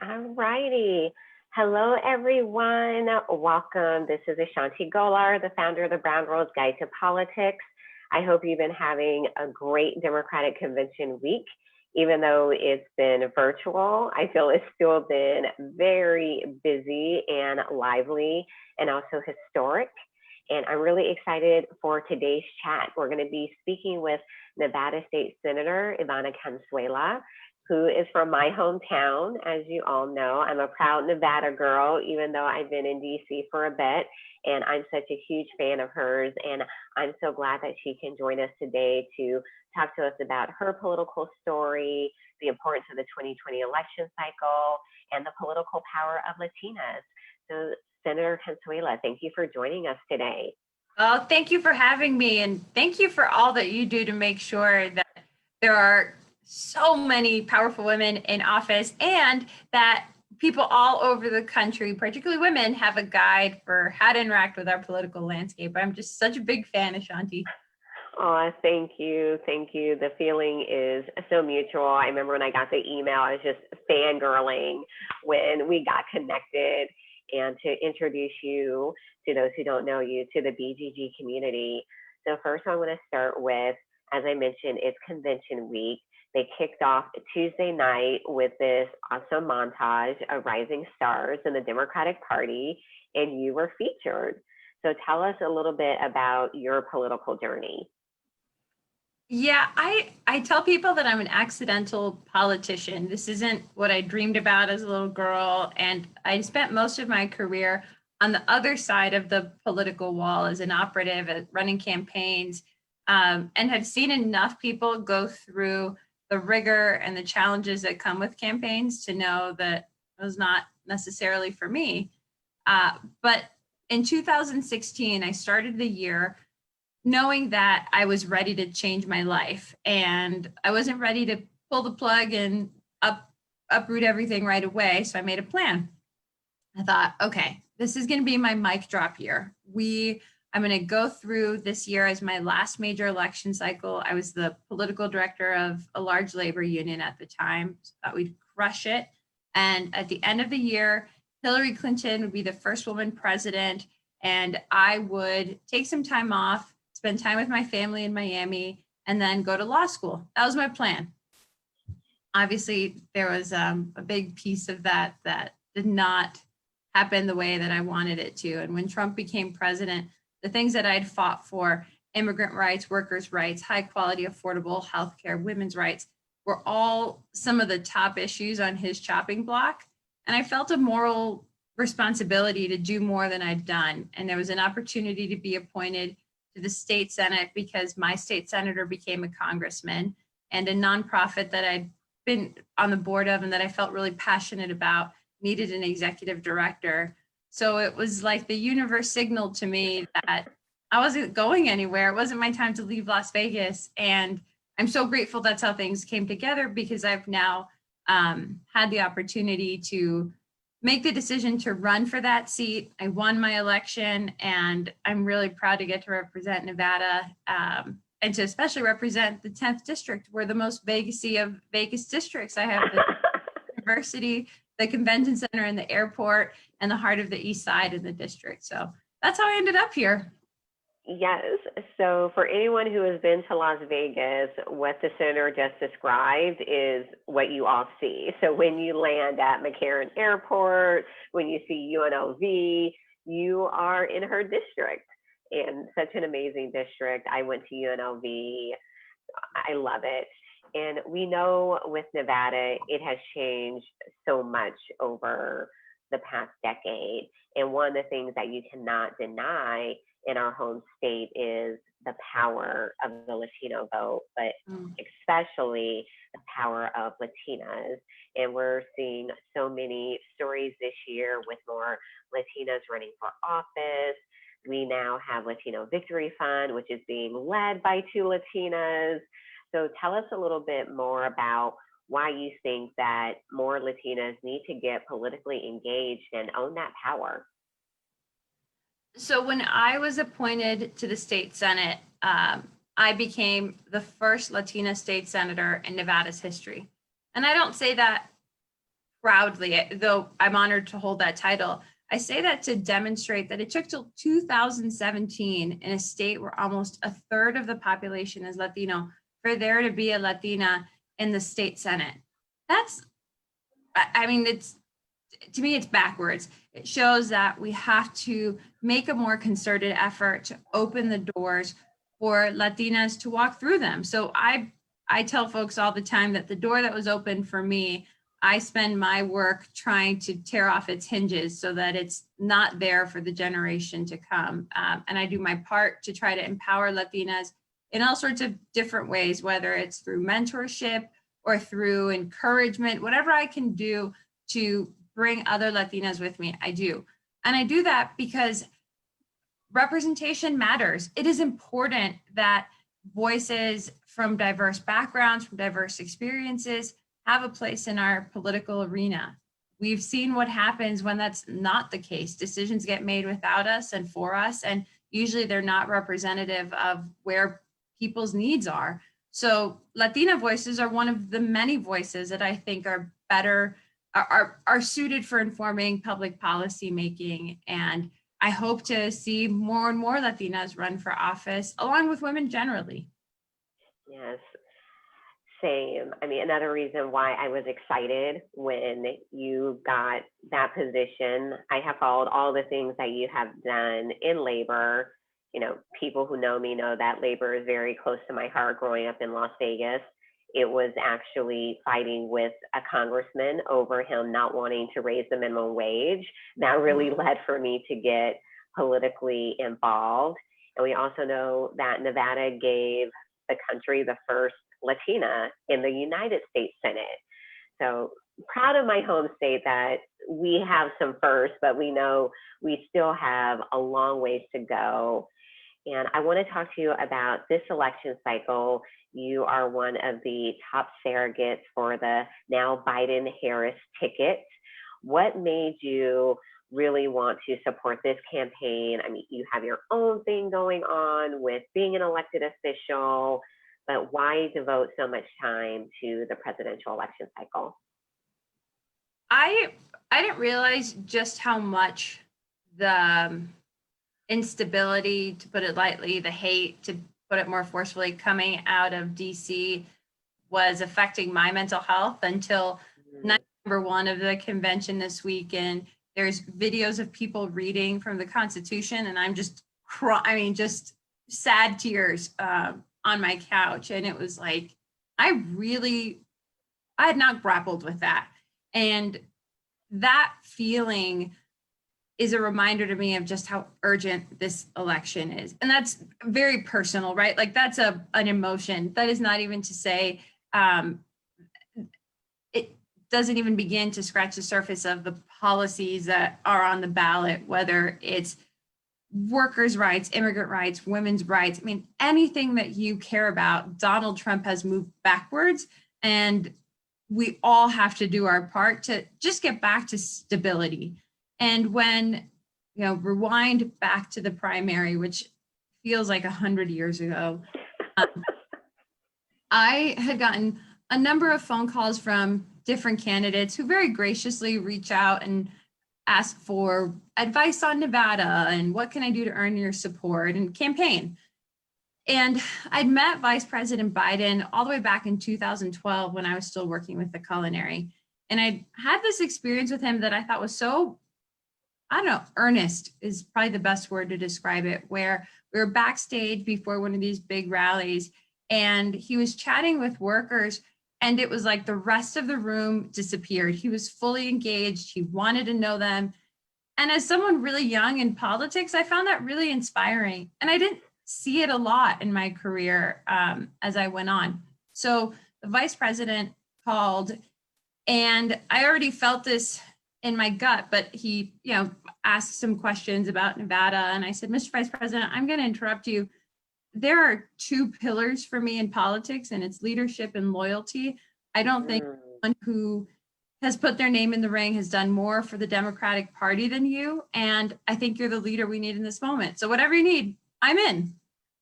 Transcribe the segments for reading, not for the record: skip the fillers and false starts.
All righty. Hello, everyone. Welcome. This is Ashanti Golar, the founder of the Brown Girls Guide to Politics. I hope you've been having a great Democratic Convention week. Even though it's been virtual, I feel it's still been very busy and lively and also historic. And I'm really excited for today's chat. We're going to be speaking with Nevada State Senator Yvanna Cancela, who is from my hometown. As you all know, I'm a proud Nevada girl, even though I've been in DC for a bit. And I'm such a huge fan of hers. And I'm so glad that she can join us today to talk to us about her political story, the importance of the 2020 election cycle, and the political power of Latinas. So Senator Cancela, thank you for joining us today. Oh, thank you for having me. And thank you for all that you do to make sure that there are so many powerful women in office and that people all over the country, particularly women, have a guide for how to interact with our political landscape. I'm just such a big fan, Ashanti. Oh, thank you. Thank you. The feeling is so mutual. I remember when I got the email, I was just fangirling when we got connected. And to introduce you, to those who don't know you, to the BGG community. So first I want to start with, as I mentioned, it's convention week. They kicked off Tuesday night with this awesome montage of rising stars in the Democratic Party, and you were featured. So tell us a little bit about your political journey. Yeah, I tell people that I'm an accidental politician. This isn't what I dreamed about as a little girl. And I spent most of my career on the other side of the political wall as an operative at running campaigns, and have seen enough people go through the rigor and the challenges that come with campaigns to know that it was not necessarily for me. But in 2016, I started the year knowing that I was ready to change my life, and I wasn't ready to pull the plug and uproot everything right away. So I made a plan. I thought, okay, this is going to be my mic drop year. I'm going to go through this year as my last major election cycle. I was the political director of a large labor union at the time, so thought we'd crush it. And at the end of the year, Hillary Clinton would be the first woman president, and I would take some time off, spend time with my family in Miami, and then go to law school. That was my plan. Obviously, there was a big piece of that did not happen the way that I wanted it to. And when Trump became president, the things that I'd fought for, immigrant rights, workers' rights, high quality, affordable healthcare, women's rights, were all some of the top issues on his chopping block. And I felt a moral responsibility to do more than I'd done. And there was an opportunity to be appointed to the state senate because my state senator became a congressman, and a nonprofit that I'd been on the board of and that I felt really passionate about needed an executive director. So it was like the universe signaled to me that I wasn't going anywhere. It wasn't my time to leave Las Vegas. And I'm so grateful that's how things came together, because I've now had the opportunity to make the decision to run for that seat. I won my election, and I'm really proud to get to represent Nevada, and to especially represent the 10th district. We're the most Vegas-y of Vegas districts. I have the university, the convention center, and the airport, and the heart of the east side in the district. So that's how I ended up here. Yes. So for anyone who has been to Las Vegas, what the senator just described is what you all see. So when you land at McCarran Airport, when you see UNLV, you are in her district, and such an amazing district. I went to UNLV. I love it. And we know with Nevada, it has changed so much over the past decade. And one of the things that you cannot deny in our home state is the power of the Latino vote, but especially the power of Latinas. And we're seeing so many stories this year with more Latinas running for office. We now have Latino Victory Fund, which is being led by two Latinas. So tell us a little bit more about why you think that more Latinas need to get politically engaged and own that power. So when I was appointed to the state senate, I became the first Latina state senator in Nevada's history. And I don't say that proudly, though I'm honored to hold that title. I say that to demonstrate that it took till 2017 in a state where almost a third of the population is Latino for there to be a Latina in the state Senate. That's, I mean, it's, to me, it's backwards. It shows that we have to make a more concerted effort to open the doors for Latinas to walk through them. So I tell folks all the time that the door that was open for me, I spend my work trying to tear off its hinges so that it's not there for the generation to come. And I do my part to try to empower Latinas in all sorts of different ways, whether it's through mentorship or through encouragement, whatever I can do to bring other Latinas with me, I do. And I do that because representation matters. It is important that voices from diverse backgrounds, from diverse experiences, have a place in our political arena. We've seen what happens when that's not the case. Decisions get made without us and for us, and usually they're not representative of where people's needs are. So Latina voices are one of the many voices that I think are better, are suited for informing public policy making. And I hope to see more and more Latinas run for office, along with women generally. Yes, same. I mean, another reason why I was excited when you got that position, I have followed all the things that you have done in labor. You know, people who know me know that labor is very close to my heart growing up in Las Vegas. It was actually fighting with a congressman over him not wanting to raise the minimum wage. That really led for me to get politically involved. And we also know that Nevada gave the country the first Latina in the United States Senate. So proud of my home state that we have some firsts, but we know we still have a long ways to go. And I want to talk to you about this election cycle. You are one of the top surrogates for the now Biden-Harris ticket. What made you really want to support this campaign? I mean, you have your own thing going on with being an elected official, but why devote so much time to the presidential election cycle? I didn't realize just how much the instability, to put it lightly, the hate, to put it more forcefully, coming out of DC was affecting my mental health until night number one of the convention this week. And there's videos of people reading from the Constitution, and I'm just just sad tears on my couch. And it was like, I had not grappled with that. And that feeling is a reminder to me of just how urgent this election is. And that's very personal, right? Like that's an emotion. That is not even to say, it doesn't even begin to scratch the surface of the policies that are on the ballot, whether it's workers' rights, immigrant rights, women's rights. I mean, anything that you care about, Donald Trump has moved backwards, and we all have to do our part to just get back to stability. And when, rewind back to the primary, which feels like 100 years ago, I had gotten a number of phone calls from different candidates who very graciously reach out and ask for advice on Nevada and what can I do to earn your support and campaign. And I'd met Vice President Biden all the way back in 2012 when I was still working with the culinary. And I had this experience with him that I thought was so, earnest is probably the best word to describe it, where we were backstage before one of these big rallies and he was chatting with workers, and it was like the rest of the room disappeared. He was fully engaged. He wanted to know them. And as someone really young in politics, I found that really inspiring. And I didn't see it a lot in my career as I went on. So the vice president called, and I already felt this in my gut, but he, asked some questions about Nevada. And I said, Mr. Vice President, I'm going to interrupt you. There are two pillars for me in politics, and it's leadership and loyalty. I don't think anyone who has put their name in the ring has done more for the Democratic Party than you. And I think you're the leader we need in this moment. So whatever you need, I'm in.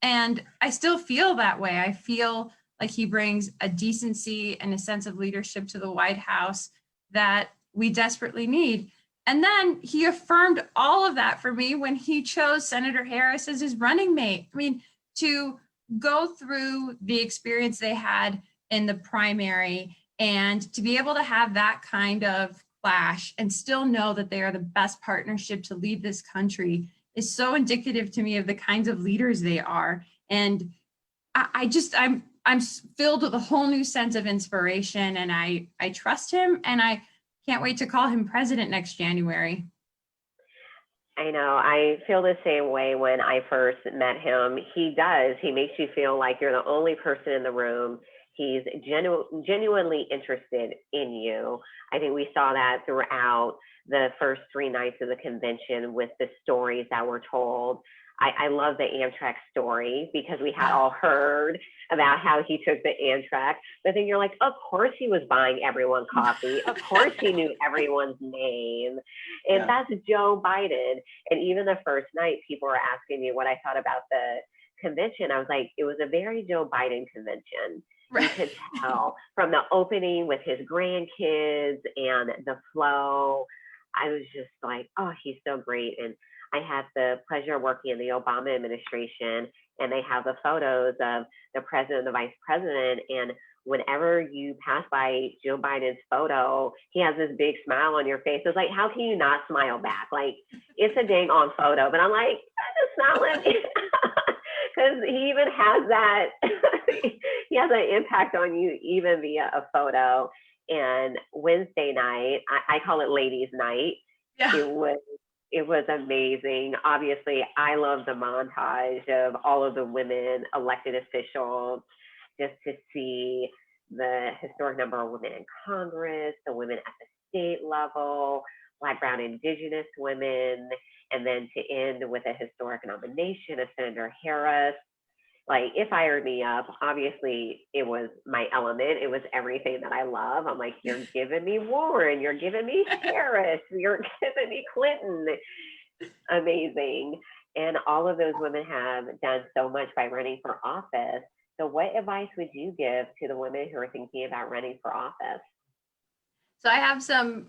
And I still feel that way. I feel like he brings a decency and a sense of leadership to the White House that we desperately need. And then he affirmed all of that for me when he chose Senator Harris as his running mate. I mean, to go through the experience they had in the primary and to be able to have that kind of clash and still know that they are the best partnership to lead this country is so indicative to me of the kinds of leaders they are. And I'm filled with a whole new sense of inspiration, and I trust him, and I can't wait to call him president next January. I know. I feel the same way when I first met him. He does. He makes you feel like you're the only person in the room. He's genuinely interested in you. I think we saw that throughout the first 3 nights of the convention with the stories that were told. I love the Amtrak story because we had all heard about how he took the Amtrak, but then you're like, of course he was buying everyone coffee. Of course he knew everyone's name. And that's Joe Biden. And even the first night, people were asking me what I thought about the convention. I was like, it was a very Joe Biden convention. Right. You could tell from the opening with his grandkids and the flow. I was just like, oh, he's so great. And I had the pleasure of working in the Obama administration, and they have the photos of the president and the vice president. And whenever you pass by Joe Biden's photo, he has this big smile on your face. It's like, how can you not smile back? Like, it's a dang on photo. But I'm like, I'm just smiling. Because he even has that, he has an impact on you even via a photo. And Wednesday night, I call it ladies' night. Yeah. It was amazing. Obviously, I love the montage of all of the women elected officials, just to see the historic number of women in Congress, the women at the state level, Black, Brown, Indigenous women, and then to end with a historic nomination of Senator Harris. Like, it fired me up. Obviously, it was my element. It was everything that I love. I'm like, you're giving me Warren, you're giving me Harris, you're giving me Clinton. Amazing. And all of those women have done so much by running for office. So what advice would you give to the women who are thinking about running for office? So I have some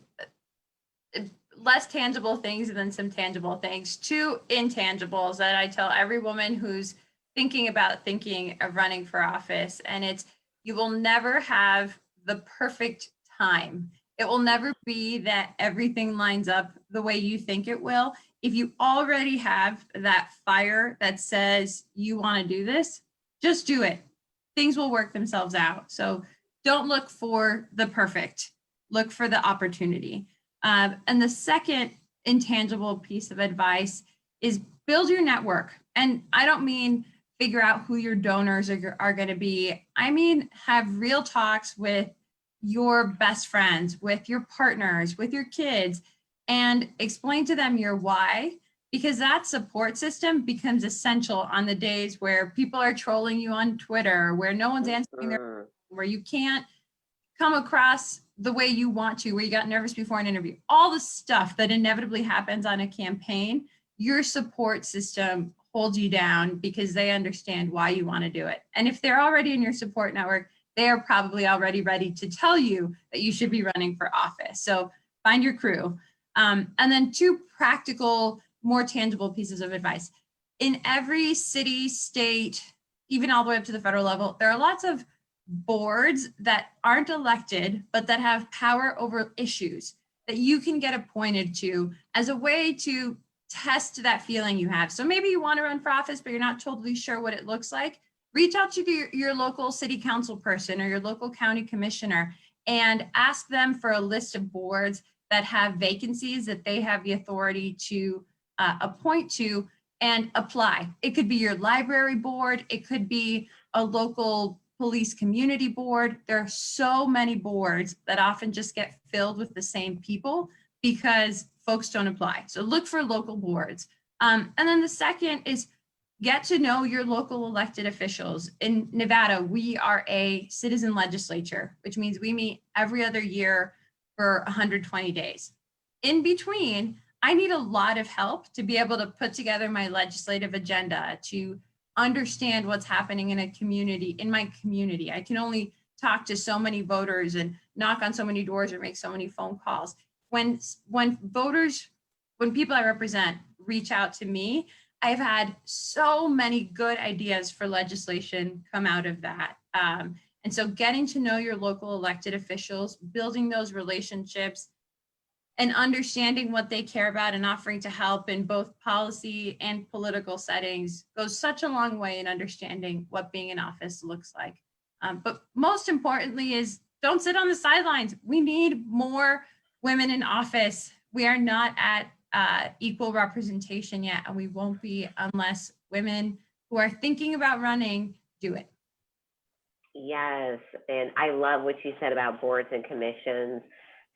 less tangible things and then some tangible things. 2 intangibles that I tell every woman who's thinking of running for office, and it's, you will never have the perfect time. It will never be that everything lines up the way you think it will. If you already have that fire that says you want to do this, just do it. Things will work themselves out. So don't look for the perfect, look for the opportunity. And the second intangible piece of advice is build your network. And I don't mean figure out who your donors are going to be. I mean, have real talks with your best friends, with your partners, with your kids, and explain to them your why, because that support system becomes essential on the days where people are trolling you on Twitter, where no one's answering where you can't come across the way you want to, where you got nervous before an interview, all the stuff that inevitably happens on a campaign. Your support system holds you down because they understand why you want to do it. And if they're already in your support network, they are probably already ready to tell you that you should be running for office. So find your crew. And then 2 practical, more tangible pieces of advice. In every city, state, even all the way up to the federal level, there are lots of boards that aren't elected, but that have power over issues that you can get appointed to as a way to test that feeling you have. So maybe you want to run for office, but you're not totally sure what it looks like. Reach out to your local city council person or your local county commissioner and ask them for a list of boards that have vacancies that they have the authority to appoint to, and apply. It could be your library board. It could be a local police community board. There are so many boards that often just get filled with the same people because folks don't apply. So look for local boards. And then the second is get to know your local elected officials. In Nevada, we are a citizen legislature, which means we meet every other year for 120 days. In between, I need a lot of help to be able to put together my legislative agenda, to understand what's happening in a community, in my community. I can only talk to so many voters and knock on so many doors or make so many phone calls. when people I represent reach out to me, I've had so many good ideas for legislation come out of that. And so getting to know your local elected officials, building those relationships, and understanding what they care about and offering to help in both policy and political settings goes such a long way in understanding what being in office looks like. But most importantly is don't sit on the sidelines. We need more women in office. We are not at equal representation yet, and we won't be unless women who are thinking about running do it. Yes, and I love what you said about boards and commissions,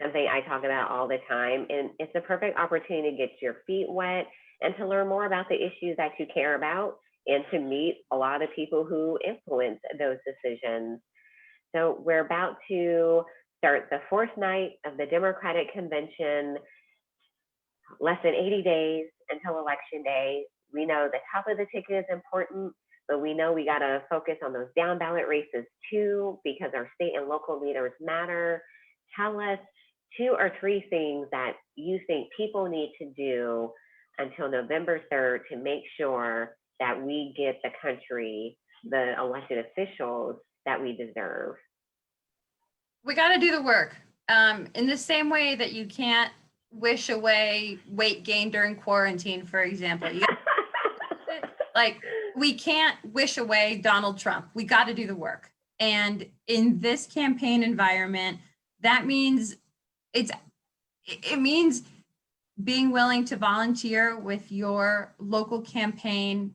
something I talk about all the time. And it's a perfect opportunity to get your feet wet and to learn more about the issues that you care about and to meet a lot of people who influence those decisions. So we're about to start the fourth night of the Democratic Convention, less than 80 days until Election Day. We know the top of the ticket is important, but we know we got to focus on those down ballot races too, because our state and local leaders matter. Tell us 2 or 3 things that you think people need to do until November 3rd to make sure that we get the country the elected officials that we deserve. We got to do the work. In the same way that you can't wish away weight gain during quarantine, for example. Like, we can't wish away Donald Trump. We got to do the work. And in this campaign environment, that means it means being willing to volunteer with your local campaign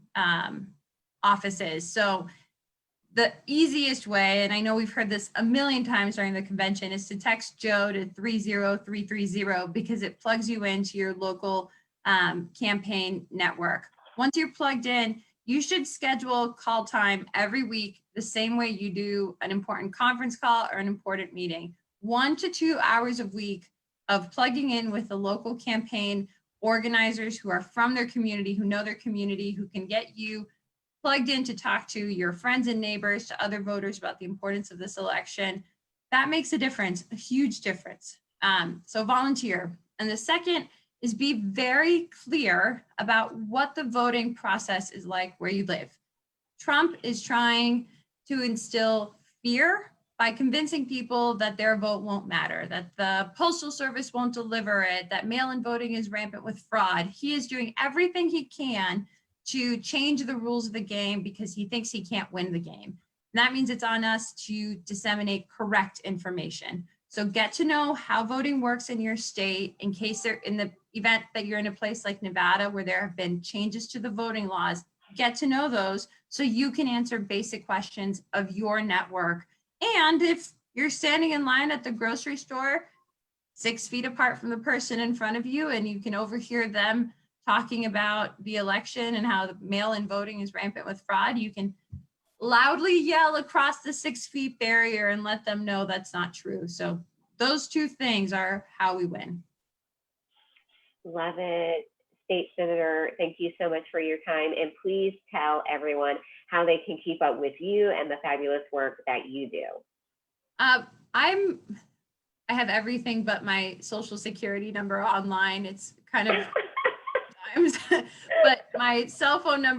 offices. So the easiest way, and I know we've heard this a million times during the convention, is to text Joe to 30330 because it plugs you into your local campaign network. Once you're plugged in, you should schedule call time every week the same way you do an important conference call or an important meeting. 1 to 2 hours a week of plugging in with the local campaign organizers who are from their community, who know their community, who can get you plugged in to talk to your friends and neighbors, to other voters about the importance of this election. That makes a difference, a huge difference. So volunteer. And the second is be very clear about what the voting process is like where you live. Trump is trying to instill fear by convincing people that their vote won't matter, that the Postal Service won't deliver it, that mail-in voting is rampant with fraud. He is doing everything he can to change the rules of the game because he thinks he can't win the game. And that means it's on us to disseminate correct information. So get to know how voting works in your state in case they're in the event that you're in a place like Nevada where there have been changes to the voting laws. Get to know those so you can answer basic questions of your network. And if you're standing in line at the grocery store, 6 feet apart from the person in front of you, and you can overhear them talking about the election and how the mail-in voting is rampant with fraud, you can loudly yell across the 6 feet barrier and let them know that's not true. So those 2 things are how we win. Love it. State Senator, thank you so much for your time. And please tell everyone how they can keep up with you and the fabulous work that you do. I have everything but my social security number online. It's kind of times, but my cell phone number